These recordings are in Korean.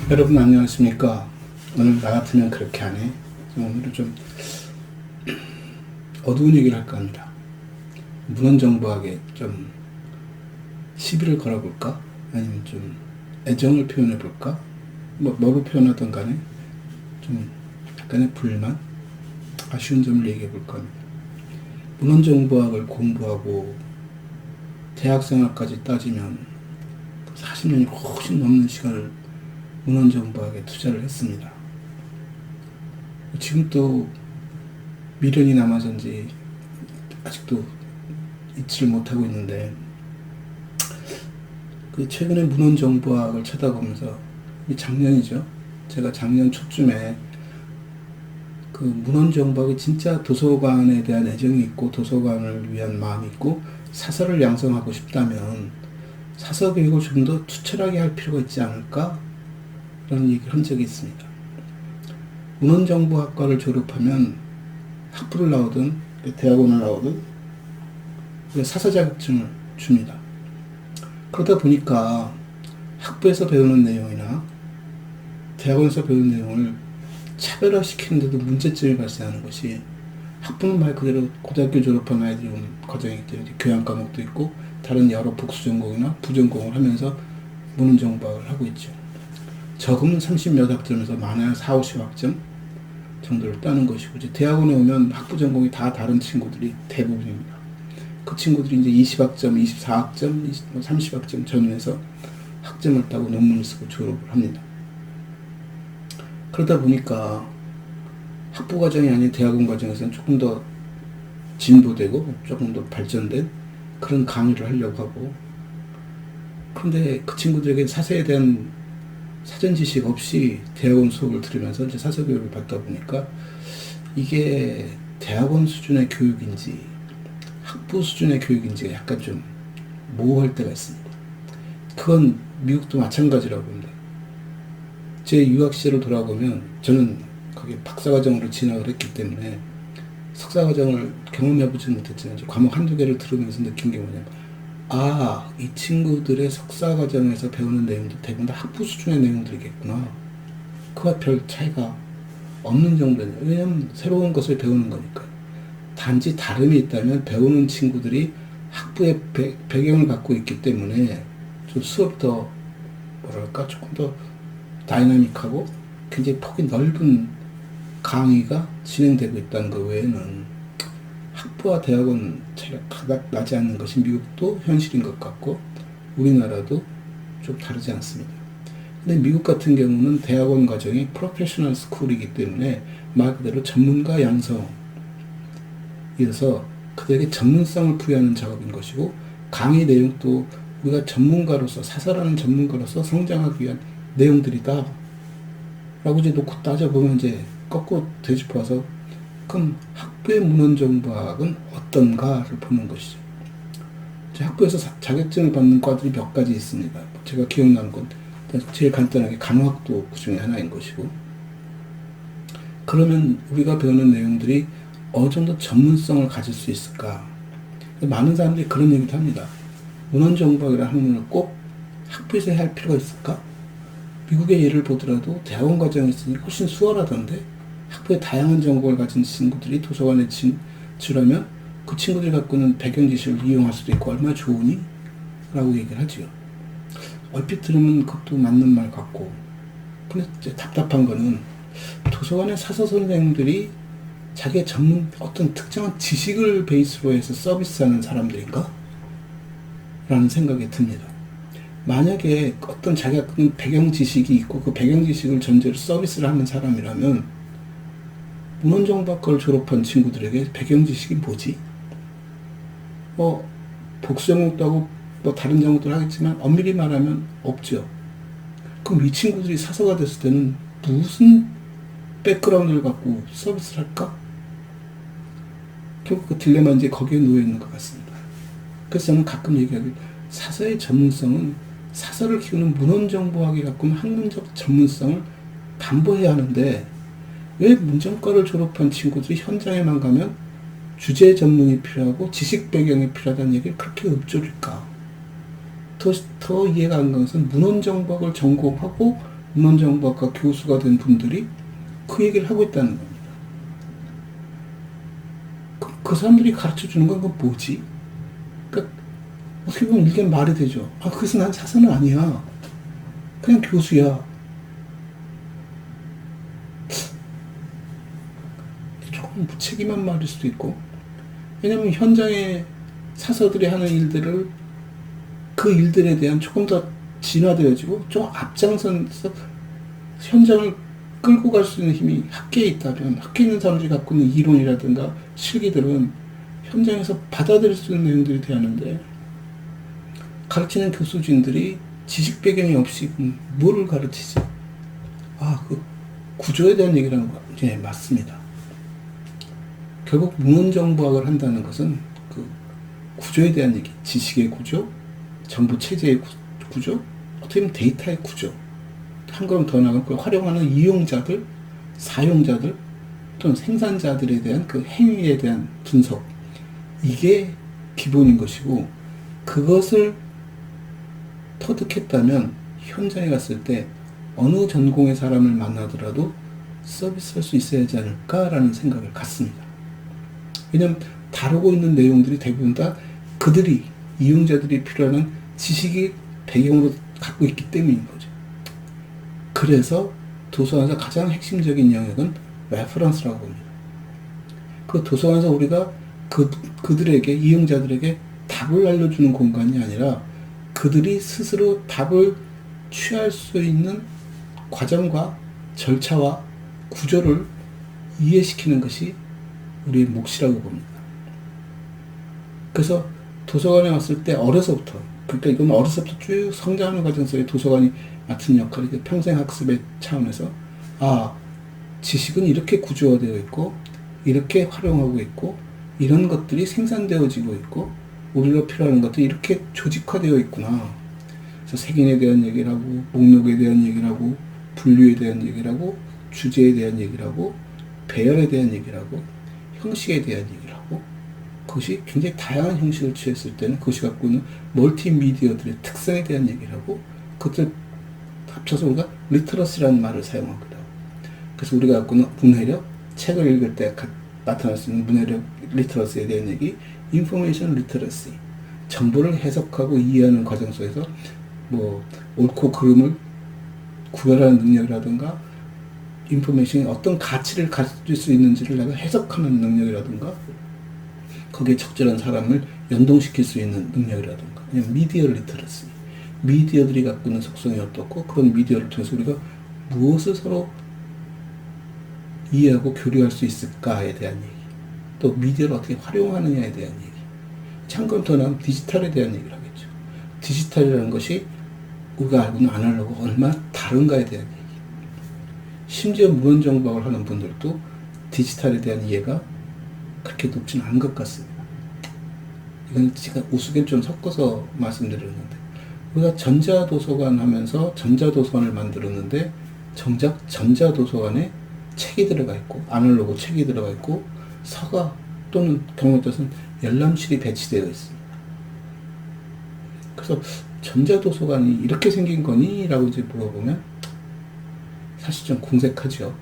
여러분 안녕하십니까? 오늘 나 같으면 그렇게 하네. 오늘은 좀 어두운 얘기를 할까 합니다. 문헌정부학에 좀 시비를 걸어볼까? 아니면 좀 애정을 표현해볼까? 뭐로 표현하든 간에 좀 약간의 불만? 아쉬운 점을 얘기해볼까 합니다. 문헌정부학을 공부하고 대학생활까지 따지면 40년이 훨씬 넘는 시간을 문헌정부학에 투자를 했습니다. 지금 또 미련이 남아서인지 아직도 잊지를 못하고 있는데, 최근에 문헌정부학을 쳐다보면서, 작년이죠. 제가 작년 초쯤에 문헌정부학이 진짜 도서관에 대한 애정이 있고 도서관을 위한 마음이 있고 사서를 양성하고 싶다면 사서 교육을 좀 더 투철하게 할 필요가 있지 않을까? 라는 얘기를 한 적이 있습니다. 문헌정보학과를 졸업하면 학부를 나오든 대학원을 나오든 사서 자격증을 줍니다. 그러다 보니까 학부에서 배우는 내용이나 대학원에서 배우는 내용을 차별화시키는데도 문제점이 발생하는 것이, 학부는 말 그대로 고등학교 졸업한 아이들이 오는 과정이기 때문에 교양 과목도 있고 다른 여러 복수 전공이나 부전공을 하면서 문헌정보학을 하고 있죠. 적으면 30몇 학점에서 많아야 4, 50학점 정도를 따는 것이고, 이제 대학원에 오면 학부 전공이 다 다른 친구들이 대부분입니다. 그 친구들이 이제 20학점, 24학점, 30학점 전후에서 학점을 따고 논문을 쓰고 졸업을 합니다. 그러다 보니까 학부 과정이 아닌 대학원 과정에서는 조금 더 진보되고 조금 더 발전된 그런 강의를 하려고 하고, 그런데 그 친구들에게 사서에 대한 사전 지식 없이 대학원 수업을 들으면서 이제 사서 교육을 받다 보니까 이게 대학원 수준의 교육인지 학부 수준의 교육인지가 약간 좀 모호할 때가 있습니다. 그건 미국도 마찬가지라고 봅니다. 제 유학 시절을 돌아보면 저는 거기 박사과정으로 진학을 했기 때문에 석사과정을 경험해보지 못했지만 과목 한두 개를 들으면서 느낀 게 뭐냐면, 이 친구들의 석사과정에서 배우는 내용도 대부분 다 학부 수준의 내용들이겠구나. 그와 별 차이가 없는 정도냐. 왜냐면 새로운 것을 배우는 거니까. 단지 다름이 있다면 배우는 친구들이 학부의 배경을 갖고 있기 때문에 좀 수업이 더 조금 더 다이나믹하고 굉장히 폭이 넓은 강의가 진행되고 있다는 것 외에는 학부와 대학원 차이가 가닥 나지 않는 것이 미국도 현실인 것 같고 우리나라도 좀 다르지 않습니다. 근데 미국 같은 경우는 대학원 과정이 프로페셔널 스쿨이기 때문에 말 그대로 전문가 양성이어서 그들에게 전문성을 부여하는 작업인 것이고, 강의 내용도 우리가 전문가로서, 사서라는 전문가로서 성장하기 위한 내용들이다 라고 이제 놓고 따져보면 이제 거꾸로 되짚어서, 그럼 학부의 문헌정보학은 어떤가를 보는 것이죠. 학부에서 자격증을 받는 과들이 몇 가지 있습니다. 제가 기억나는 건 제일 간단하게 간호학도 그 중에 하나인 것이고, 그러면 우리가 배우는 내용들이 어느 정도 전문성을 가질 수 있을까? 많은 사람들이 그런 얘기도 합니다. 문헌정보학이라는 학문을 꼭 학부에서 해야 할 필요가 있을까? 미국의 예를 보더라도 대학원 과정이 있으니 훨씬 수월하던데, 학부에 다양한 전공을 가진 친구들이 도서관에 진출하면 그 친구들이 갖고 있는 배경 지식을 이용할 수도 있고 얼마나 좋으니? 라고 얘기를 하지요. 얼핏 들으면 그것도 맞는 말 같고, 근데 이제 답답한 거는 도서관의 사서 선생님들이 자기의 전문 어떤 특정한 지식을 베이스로 해서 서비스하는 사람들인가? 라는 생각이 듭니다. 만약에 어떤 자기가 배경 지식이 있고 그 배경 지식을 전제로 서비스를 하는 사람이라면 문헌정보학과를 졸업한 친구들에게 배경 지식이 뭐지? 복수 전공도 하고 다른 전공도 하겠지만 엄밀히 말하면 없죠. 그럼 이 친구들이 사서가 됐을 때는 무슨 백그라운드를 갖고 서비스를 할까? 결국 그 딜레마는 이제 거기에 놓여 있는 것 같습니다. 그래서 저는 가끔 얘기하길, 사서의 전문성은 사서를 키우는 문헌정보학이 갖고 있는 학문적 전문성을 담보해야 하는데, 왜 문정과를 졸업한 친구들이 현장에만 가면 주제 전문이 필요하고 지식 배경이 필요하다는 얘기를 그렇게 읊조릴까? 더 이해가 안 가는 것은 문헌정보학을 전공하고 문헌정보학과 교수가 된 분들이 그 얘기를 하고 있다는 겁니다. 그 사람들이 가르쳐 주는 건 그건 뭐지? 그러니까 어떻게 보면 이게 말이 되죠. 그래서 난 사서는 아니야. 그냥 교수야. 조금 무책임한 말일 수도 있고, 왜냐면 현장에 사서들이 하는 일들을, 그 일들에 대한 조금 더 진화되어지고 좀 앞장서서 현장을 끌고 갈 수 있는 힘이 학계에 있다면, 학계에 있는 사람들이 갖고 있는 이론이라든가 실기들은 현장에서 받아들일 수 있는 내용들이 되었는데, 가르치는 교수진들이 지식 배경이 없이 뭐를 가르치지? 그 구조에 대한 얘기라는 거, 예, 맞습니다. 결국 문헌정보학을 한다는 것은 그 구조에 대한 얘기, 지식의 구조, 정보 체제의 구조, 어떻게 보면 데이터의 구조, 한 걸음 더 나아가 그걸 활용하는 이용자들, 사용자들, 또는 생산자들에 대한 그 행위에 대한 분석, 이게 기본인 것이고, 그것을 터득했다면 현장에 갔을 때 어느 전공의 사람을 만나더라도 서비스할 수 있어야 하지 않을까라는 생각을 갖습니다. 왜냐하면 다루고 있는 내용들이 대부분 다 그들이, 이용자들이 필요한 지식이 배경으로 갖고 있기 때문인 거죠. 그래서 도서관에서 가장 핵심적인 영역은 레퍼런스라고 봅니다. 그 도서관에서 우리가 그들에게, 이용자들에게 답을 알려주는 공간이 아니라 그들이 스스로 답을 취할 수 있는 과정과 절차와 구조를 이해시키는 것이 우리의 몫이라고 봅니다. 그래서 도서관에 왔을 때 어려서부터, 그러니까 이건 어려서부터 쭉 성장하는 과정 속에 도서관이 맡은 역할이 평생학습의 차원에서 지식은 이렇게 구조화되어 있고 이렇게 활용하고 있고 이런 것들이 생산되어지고 있고 우리가 필요한 것들이 이렇게 조직화되어 있구나. 그래서 색인에 대한 얘기를 하고 목록에 대한 얘기를 하고 분류에 대한 얘기를 하고 주제에 대한 얘기를 하고 배열에 대한 얘기를 하고 형식에 대한 얘기를 하고, 그것이 굉장히 다양한 형식을 취했을 때는 그것이 갖고 있는 멀티미디어들의 특성에 대한 얘기를 하고, 그것들 합쳐서 우리가 리터러시라는 말을 사용하거든. 그래서 우리가 갖고 있는 문해력, 책을 읽을 때 나타날 수 있는 문해력, 리터러시에 대한 얘기, 인포메이션 리터러시, 정보를 해석하고 이해하는 과정 속에서 옳고 그름을 구별하는 능력이라든가, 인포메이션이 어떤 가치를 가질 수 있는지를 내가 해석하는 능력이라든가, 거기에 적절한 사람을 연동시킬 수 있는 능력이라든가, 미디어 리터러시, 미디어들이 갖고 있는 속성이 어떻고 그런 미디어를 통해서 우리가 무엇을 서로 이해하고 교류할 수 있을까에 대한 얘기, 또 미디어를 어떻게 활용하느냐에 대한 얘기, 참고로 더 나은 디지털에 대한 얘기를 하겠죠. 디지털이라는 것이 우리가 알고 있는 아날로그가 얼마나 다른가에 대한 얘기, 심지어 문헌정보학을 하는 분들도 디지털에 대한 이해가 그렇게 높지는 않은 것 같습니다. 이건 제가 우스갯 좀 섞어서 말씀드렸는데, 우리가 전자도서관 하면서 전자도서관을 만들었는데 정작 전자도서관에 책이 들어가 있고 아날로그 책이 들어가 있고 서가 또는 경우에 따라서는 열람실이 배치되어 있습니다. 그래서 전자도서관이 이렇게 생긴 거니? 라고 이제 물어보면 사실 좀 궁색하죠.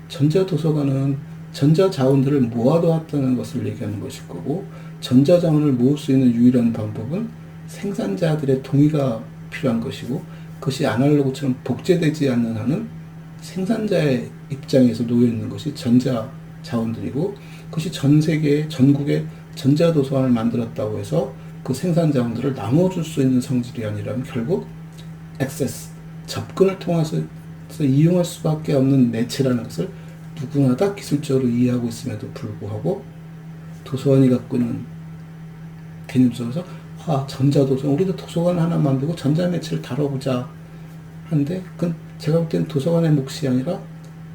전자도서관은 전자자원들을 모아두었다는 것을 얘기하는 것일 거고, 전자자원을 모을 수 있는 유일한 방법은 생산자들의 동의가 필요한 것이고, 그것이 아날로그처럼 복제되지 않는 한은 생산자의 입장에서 놓여 있는 것이 전자자원들이고, 그것이 전 세계, 전국에 전자도서관을 만들었다고 해서 그 생산자원들을 나눠줄 수 있는 성질이 아니라면 결국 액세스, 접근을 통해서 이용할 수밖에 없는 매체라는 것을 누구나 다 기술적으로 이해하고 있음에도 불구하고 도서관이 갖고 있는 개념 속에서 전자도서관, 우리도 도서관 하나 만들고 전자매체를 다뤄보자 하는데, 그건 제가 볼 때는 도서관의 몫이 아니라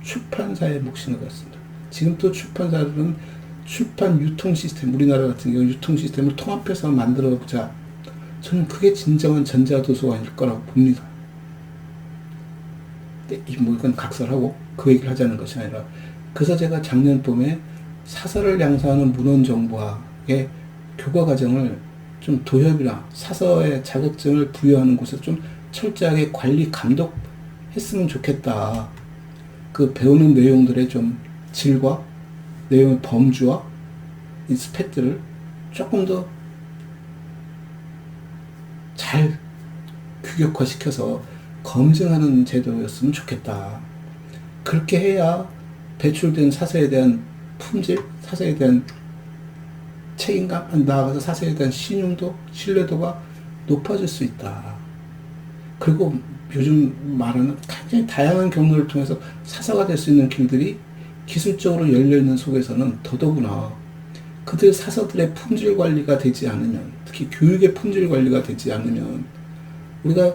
출판사의 몫인 것 같습니다. 지금 또 출판사들은 출판 유통 시스템, 우리나라 같은 경우 유통 시스템을 통합해서 만들어보자. 저는 그게 진정한 전자도서관일 거라고 봅니다. 이건 각설하고 그 얘기를 하자는 것이 아니라, 그래서 제가 작년 봄에 사설을 양성하는 문헌정보학의 교과과정을 좀 도협이나 사서의 자격증을 부여하는 곳에서 좀 철저하게 관리 감독해 했으면 좋겠다. 그 배우는 내용들의 좀 질과 내용의 범주와 이 스펙들을 조금 더 잘 규격화시켜서 검증하는 제도였으면 좋겠다. 그렇게 해야 배출된 사서에 대한 품질, 사서에 대한 책임감, 나아가서 사서에 대한 신용도, 신뢰도가 높아질 수 있다. 그리고 요즘 말하는 굉장히 다양한 경로를 통해서 사서가 될 수 있는 길들이 기술적으로 열려있는 속에서는 더더구나 그들 사서들의 품질 관리가 되지 않으면, 특히 교육의 품질 관리가 되지 않으면, 우리가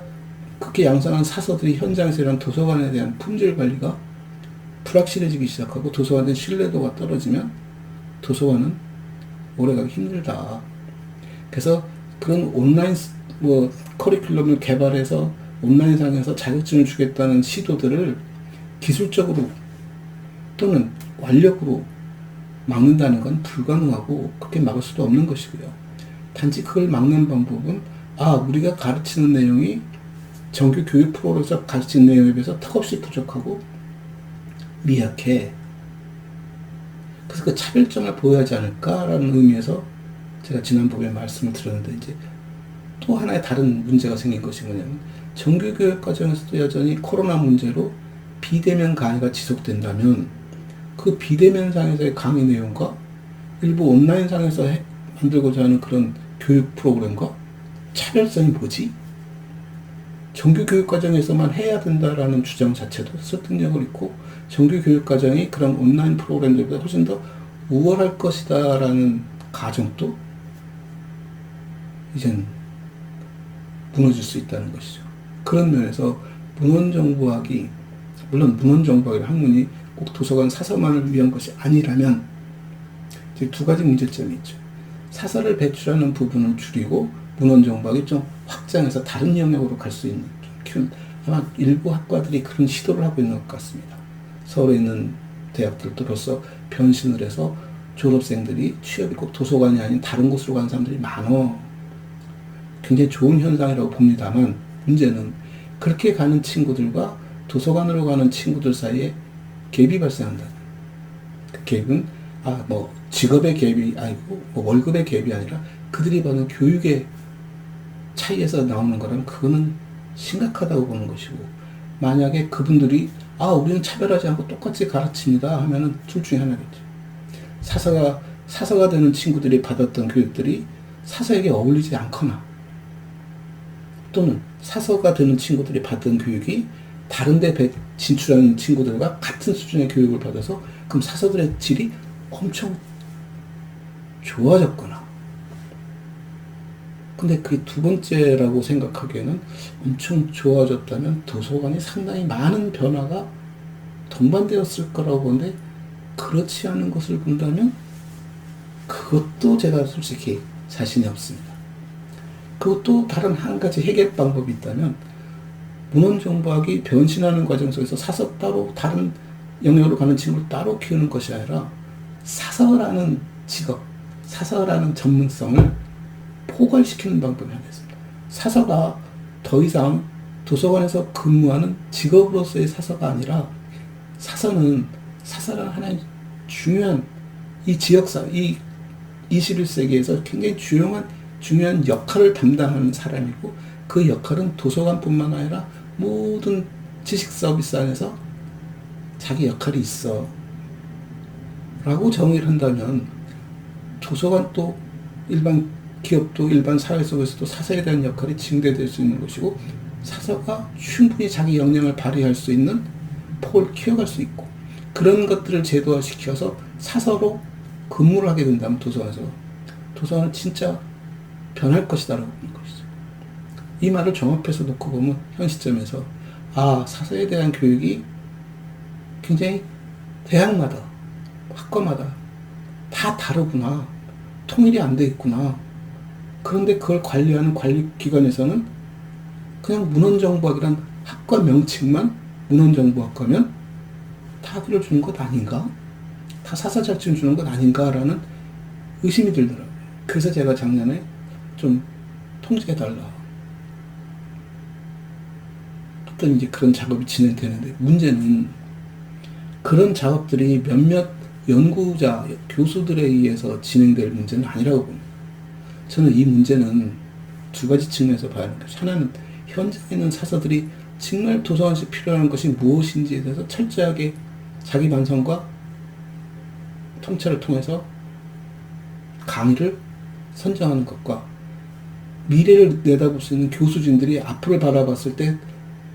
그렇게 양산한 사서들이 현장에서 일어난 도서관에 대한 품질 관리가 불확실해지기 시작하고 도서관에 대한 신뢰도가 떨어지면 도서관은 오래가기 힘들다. 그래서 그런 온라인 커리큘럼을 개발해서 온라인상에서 자격증을 주겠다는 시도들을 기술적으로 또는 완력으로 막는다는 건 불가능하고 그렇게 막을 수도 없는 것이고요. 단지 그걸 막는 방법은 우리가 가르치는 내용이 정규 교육 프로그램에서 가르치는 내용에 비해서 턱없이 부족하고 미약해. 그래서 그 차별점을 보여야 하지 않을까라는 의미에서 제가 지난번에 말씀을 드렸는데, 이제 또 하나의 다른 문제가 생긴 것이 뭐냐면, 정규 교육 과정에서도 여전히 코로나 문제로 비대면 강의가 지속된다면 그 비대면상에서의 강의 내용과 일부 온라인상에서 만들고자 하는 그런 교육 프로그램과 차별성이 뭐지? 정규 교육 과정에서만 해야 된다라는 주장 자체도 설득력을 잃고, 정규 교육 과정이 그런 온라인 프로그램들보다 훨씬 더 우월할 것이다라는 가정도 이젠 무너질 수 있다는 것이죠. 그런 면에서 문헌정보학이, 물론 문헌정보학이라는 학문이 꼭 도서관 사서만을 위한 것이 아니라면 이제 두 가지 문제점이 있죠. 사서를 배출하는 부분을 줄이고 문헌정보학이 좀 확장해서 다른 영역으로 갈 수 있는, 아마 일부 학과들이 그런 시도를 하고 있는 것 같습니다. 서울에 있는 대학들도 벌써 변신을 해서 졸업생들이 취업이 꼭 도서관이 아닌 다른 곳으로 가는 사람들이 많어. 굉장히 좋은 현상이라고 봅니다만, 문제는 그렇게 가는 친구들과 도서관으로 가는 친구들 사이에 갭이 발생한다. 그 갭은 직업의 갭이 아니고 월급의 갭이 아니라 그들이 받는 교육의 차이에서 나오는 거라면 그거는 심각하다고 보는 것이고, 만약에 그분들이 우리는 차별하지 않고 똑같이 가르칩니다 하면은 둘 중에 하나겠죠. 사서가 되는 친구들이 받았던 교육들이 사서에게 어울리지 않거나, 또는 사서가 되는 친구들이 받던 교육이 다른 데 진출하는 친구들과 같은 수준의 교육을 받아서 그럼 사서들의 질이 엄청 좋아졌거나, 근데 그게 두 번째라고 생각하기에는, 엄청 좋아졌다면 도서관이 상당히 많은 변화가 동반되었을 거라고 보는데, 그렇지 않은 것을 본다면 그것도 제가 솔직히 자신이 없습니다. 그리고 또 다른 한 가지 해결 방법이 있다면, 문헌정보학이 변신하는 과정 속에서 사서 따로 다른 영역으로 가는 친구를 따로 키우는 것이 아니라 사서라는 직업, 사서라는 전문성을 포괄시키는 방법이 하나 있습니다. 사서가 더 이상 도서관에서 근무하는 직업으로서의 사서가 아니라, 사서라는 하나의 중요한 이 지역사, 이 21세기에서 굉장히 중요한 역할을 담당하는 사람이고, 그 역할은 도서관뿐만 아니라 모든 지식 서비스 안에서 자기 역할이 있어 라고 정의를 한다면, 도서관도 일반 기업도 일반 사회 속에서도 사서에 대한 역할이 증대될 수 있는 것이고, 사서가 충분히 자기 역량을 발휘할 수 있는 폭을 키워갈 수 있고, 그런 것들을 제도화시켜서 사서로 근무를 하게 된다면 도서관은 진짜 변할 것이다라고 보는 것이죠. 이 말을 종합해서 놓고 보면 현 시점에서 사서에 대한 교육이 굉장히 대학마다, 학과마다 다 다르구나, 통일이 안 돼 있구나. 그런데 그걸 관리하는 관리기관에서는 그냥 문헌정보학이란 학과 명칭만 문헌정보학과면 다 그려주는 것 아닌가? 다 사서자격증 주는 것 아닌가라는 의심이 들더라고요. 그래서 제가 작년에 좀 통지해달라. 어떤 이제 그런 작업이 진행되는데, 문제는 그런 작업들이 몇몇 연구자, 교수들에 의해서 진행될 문제는 아니라고 봅니다. 저는 이 문제는 두 가지 측면에서 봐야 합니다. 하나는 현장에 있는 사서들이 정말 도서관에서 필요한 것이 무엇인지에 대해서 철저하게 자기 반성과 통찰을 통해서 강의를 선정하는 것과, 미래를 내다볼 수 있는 교수진들이 앞으로 바라봤을 때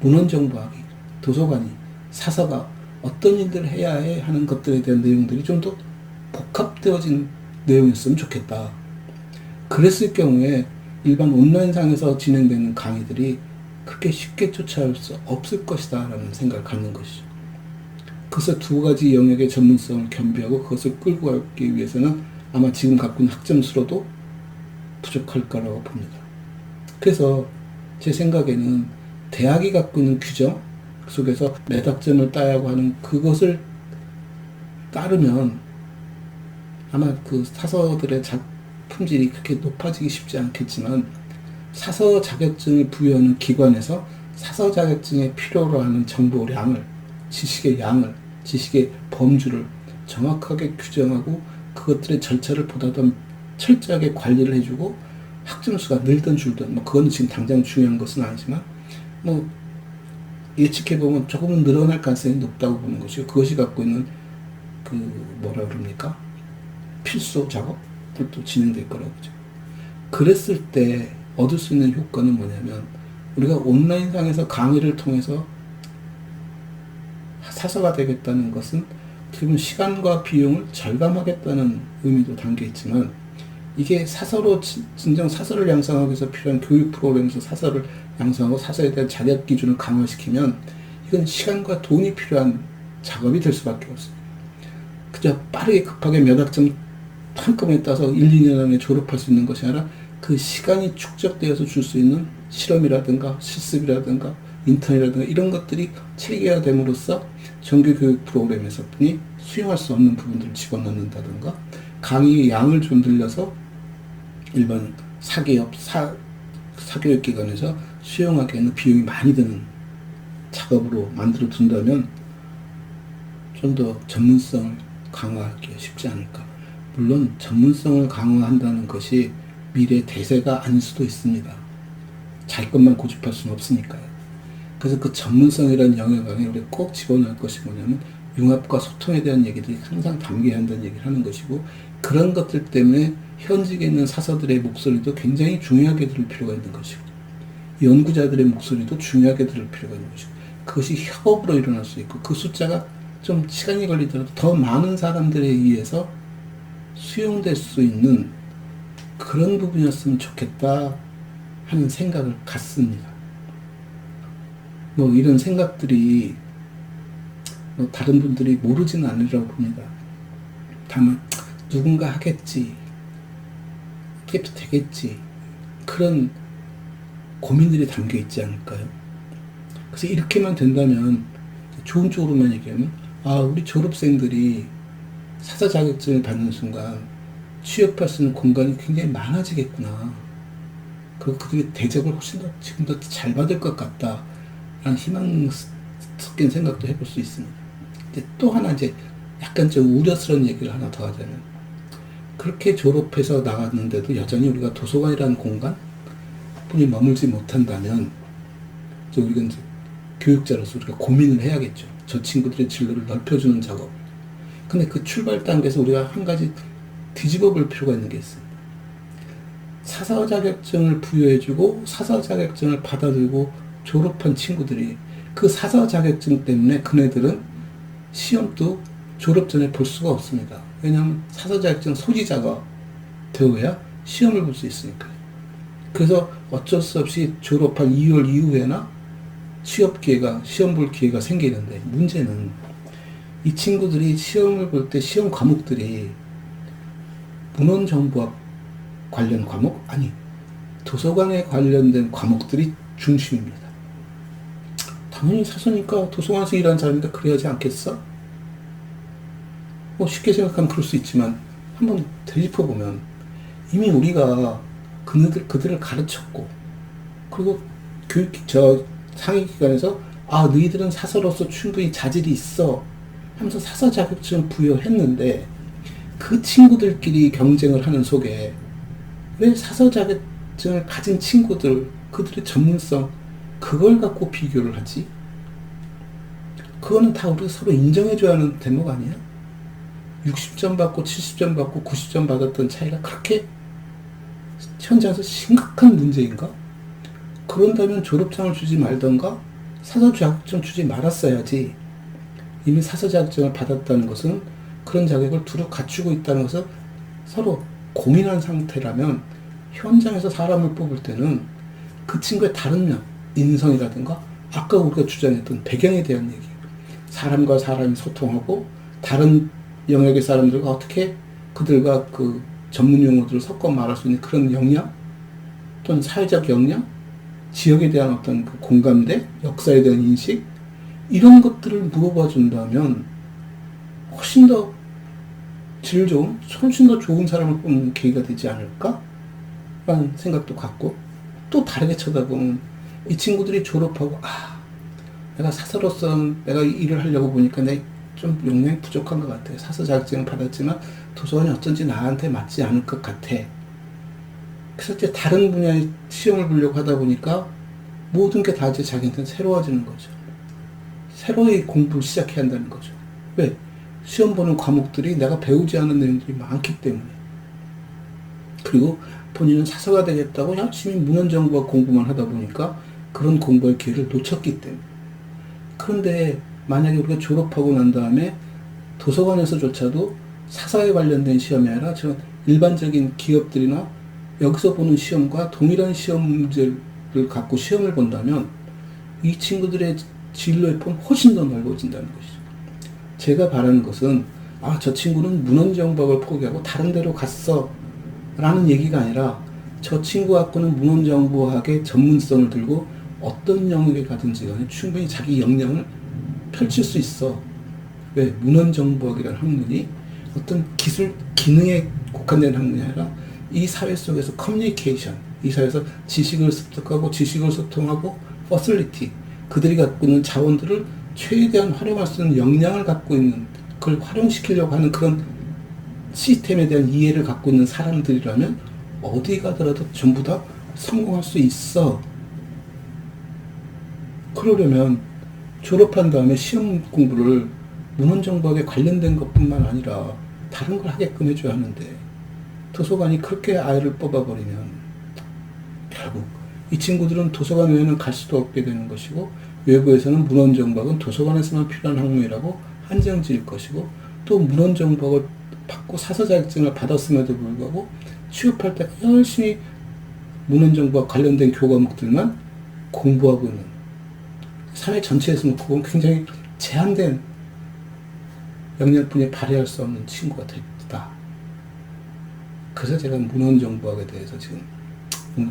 문헌정보학이, 도서관이, 사서가 어떤 일들을 해야 해 하는 것들에 대한 내용들이 좀 더 복합되어진 내용이었으면 좋겠다. 그랬을 경우에 일반 온라인상에서 진행되는 강의들이 그렇게 쉽게 쫓아올 수 없을 것이다 라는 생각을 갖는 것이죠. 그래서 두 가지 영역의 전문성을 겸비하고 그것을 끌고 가기 위해서는 아마 지금 갖고 있는 학점수로도 부족할 거라고 봅니다. 그래서 제 생각에는 대학이 갖고 있는 규정 속에서 몇 학점을 따야고 하는 그것을 따르면 아마 그 사서들의 품질이 그렇게 높아지기 쉽지 않겠지만, 사서 자격증을 부여하는 기관에서 사서 자격증에 필요로 하는 정보의 양을, 지식의 양을, 지식의 범주를 정확하게 규정하고 그것들의 절차를 보다 더 철저하게 관리를 해주고, 학점수가 늘든 줄든, 그건 지금 당장 중요한 것은 아니지만, 예측해보면 조금은 늘어날 가능성이 높다고 보는 것이고, 그것이 갖고 있는 필수 작업들도 진행될 거라고 보죠. 그랬을 때 얻을 수 있는 효과는 뭐냐면, 우리가 온라인상에서 강의를 통해서 사서가 되겠다는 것은 어떻게 보면 시간과 비용을 절감하겠다는 의미도 담겨 있지만, 이게 사서로 진정 사서를 양성하기 위해서 필요한 교육 프로그램에서 사서를 양성하고 사서에 대한 자격 기준을 강화시키면 이건 시간과 돈이 필요한 작업이 될 수밖에 없어요. 그저 빠르게 급하게 몇 학점 한꺼번에 따서 1, 2년 안에 졸업할 수 있는 것이 아니라 그 시간이 축적되어서 줄 수 있는 실험이라든가 실습이라든가 인턴이라든가 이런 것들이 체계화됨으로써 정규 교육 프로그램에서뿐이 수용할 수 없는 부분들을 집어넣는다든가, 강의의 양을 좀 늘려서 일반 사기업, 사교육기관에서 수용하기에는 비용이 많이 드는 작업으로 만들어 둔다면 좀 더 전문성을 강화하기가 쉽지 않을까. 물론 전문성을 강화한다는 것이 미래 대세가 아닐 수도 있습니다. 자기 것만 고집할 수는 없으니까요. 그래서 그 전문성이라는 영역 안에 우리가 꼭 집어넣을 것이 뭐냐면, 융합과 소통에 대한 얘기들이 항상 담겨야 한다는 얘기를 하는 것이고, 그런 것들 때문에 현직에 있는 사서들의 목소리도 굉장히 중요하게 들을 필요가 있는 것이고, 연구자들의 목소리도 중요하게 들을 필요가 있는 것이고, 그것이 협업으로 일어날 수 있고, 그 숫자가 좀 시간이 걸리더라도 더 많은 사람들에 의해서 수용될 수 있는 그런 부분이었으면 좋겠다 하는 생각을 갖습니다. 이런 생각들이 다른 분들이 모르지는 않으리라고 봅니다. 다만 누군가 하겠지, 어떻게 되겠지, 그런 고민들이 담겨 있지 않을까요? 그래서 이렇게만 된다면, 좋은 쪽으로만 얘기하면, 우리 졸업생들이 사서 자격증을 받는 순간 취업할 수 있는 공간이 굉장히 많아지겠구나. 그리고 그들이 대접을 훨씬 더 지금 더 잘 받을 것 같다 라는 희망 섞인 생각도 해볼 수 있습니다. 이제 또 하나 약간 좀 우려스러운 얘기를 하나 더 하자면, 그렇게 졸업해서 나갔는데도 여전히 우리가 도서관이라는 공간 뿐이 머물지 못한다면, 우리가 이제 교육자로서 우리가 고민을 해야겠죠. 저 친구들의 진로를 넓혀주는 작업. 근데 그 출발 단계에서 우리가 한 가지 뒤집어 볼 필요가 있는 게 있습니다. 사서 자격증을 부여해주고 사서 자격증을 받아들고 졸업한 친구들이 그 사서 자격증 때문에 그네들은 시험도 졸업 전에 볼 수가 없습니다. 왜냐하면 사서 자격증 소지자가 되어야 시험을 볼 수 있으니까요. 그래서 어쩔 수 없이 졸업한 2월 이후에나 시험 볼 기회가 생기는데, 문제는 이 친구들이 시험을 볼 때 시험 과목들이 문헌정보학 관련 과목? 도서관에 관련된 과목들이 중심입니다. 당연히 사서니까 도서관에서 일하는 사람이니까 그래야지 않겠어? 쉽게 생각하면 그럴 수 있지만, 한번 되짚어보면 이미 우리가 그들을 가르쳤고, 그리고 상위기관에서 너희들은 사서로서 충분히 자질이 있어 하면서 사서 자격증을 부여했는데 그 친구들끼리 경쟁을 하는 속에 왜 사서 자격증을 가진 친구들, 그들의 전문성, 그걸 갖고 비교를 하지? 그거는 다 우리가 서로 인정해줘야 하는 대목 아니야? 60점 받고 70점 받고 90점 받았던 차이가 그렇게 현장에서 심각한 문제인가? 그런다면 졸업장을 주지 말던가 사서 자격증 주지 말았어야지. 이미 사서 자격증을 받았다는 것은 그런 자격을 두루 갖추고 있다는 것을 서로 고민한 상태라면 현장에서 사람을 뽑을 때는 그 친구의 다른 면, 인성이라든가 아까 우리가 주장했던 배경에 대한 얘기, 사람과 사람이 소통하고 다른 영역의 사람들과 어떻게 그들과 그 전문 용어들을 섞어 말할 수 있는 그런 역량, 또는 사회적 역량, 지역에 대한 어떤 그 공감대, 역사에 대한 인식, 이런 것들을 물어봐 준다면 훨씬 더 질 좋은, 훨씬 더 좋은 사람을 뽑는 계기가 되지 않을까? 라는 생각도 갖고, 또 다르게 쳐다보면 이 친구들이 졸업하고 내가 사서로서 내가 일을 하려고 보니까 내 좀 역량이 부족한 것 같아. 사서 자격증을 받았지만 도서관이 어쩐지 나한테 맞지 않을 것 같아. 그래서 이제 다른 분야의 시험을 보려고 하다 보니까 모든 게 다 이제 자기한테는 새로워지는 거죠. 새로이 공부를 시작해야 한다는 거죠. 왜? 시험 보는 과목들이 내가 배우지 않은 내용들이 많기 때문에. 그리고 본인은 사서가 되겠다고 열심히 문헌정보학 공부만 하다 보니까 그런 공부할 기회를 놓쳤기 때문에. 그런데 만약에 우리가 졸업하고 난 다음에 도서관에서조차도 사서에 관련된 시험이 아니라 저 일반적인 기업들이나 여기서 보는 시험과 동일한 시험 문제를 갖고 시험을 본다면 이 친구들의 진로의 폭은 훨씬 더 넓어진다는 것이죠. 제가 바라는 것은 저 친구는 문헌정보학을 포기하고 다른 데로 갔어 라는 얘기가 아니라 저 친구 갖고는 문헌정보학의 전문성을 들고 어떤 영역에 가든지 간에 충분히 자기 역량을 펼칠 수 있어. 왜? 문헌정보학이라는 학문이 어떤 기술, 기능에 국한된 학문이 아니라 이 사회 속에서 커뮤니케이션, 이 사회에서 지식을 습득하고 지식을 소통하고 퍼실리티, 그들이 갖고 있는 자원들을 최대한 활용할 수 있는 역량을 갖고 있는, 그걸 활용시키려고 하는 그런 시스템에 대한 이해를 갖고 있는 사람들이라면 어디 가더라도 전부 다 성공할 수 있어. 그러려면 졸업한 다음에 시험 공부를 문헌정보학에 관련된 것뿐만 아니라 다른 걸 하게끔 해줘야 하는데 도서관이 그렇게 아이를 뽑아버리면 결국 이 친구들은 도서관 외에는 갈 수도 없게 되는 것이고, 외부에서는 문헌정보학은 도서관에서만 필요한 학문이라고 한정 지을 것이고, 또 문헌정보학을 받고 사서 자격증을 받았음에도 불구하고 취업할 때 열심히 문헌정보학 관련된 교과목들만 공부하고 있는, 사회 전체에서 놓고 보면 굉장히 제한된 역량뿐이 발휘할 수 없는 친구가 됐다. 그래서 제가 문헌정보학에 대해서 지금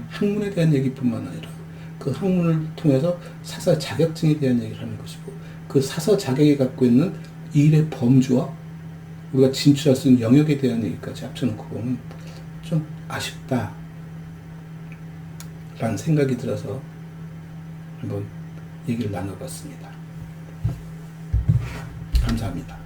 학문에 대한 얘기뿐만 아니라 그 학문을 통해서 사서 자격증에 대한 얘기를 하는 것이고, 그 사서 자격이 갖고 있는 일의 범주와 우리가 진출할 수 있는 영역에 대한 얘기까지 합쳐놓고 보면 좀 아쉽다 라는 생각이 들어서 한번 얘기를 나눠봤습니다. 감사합니다.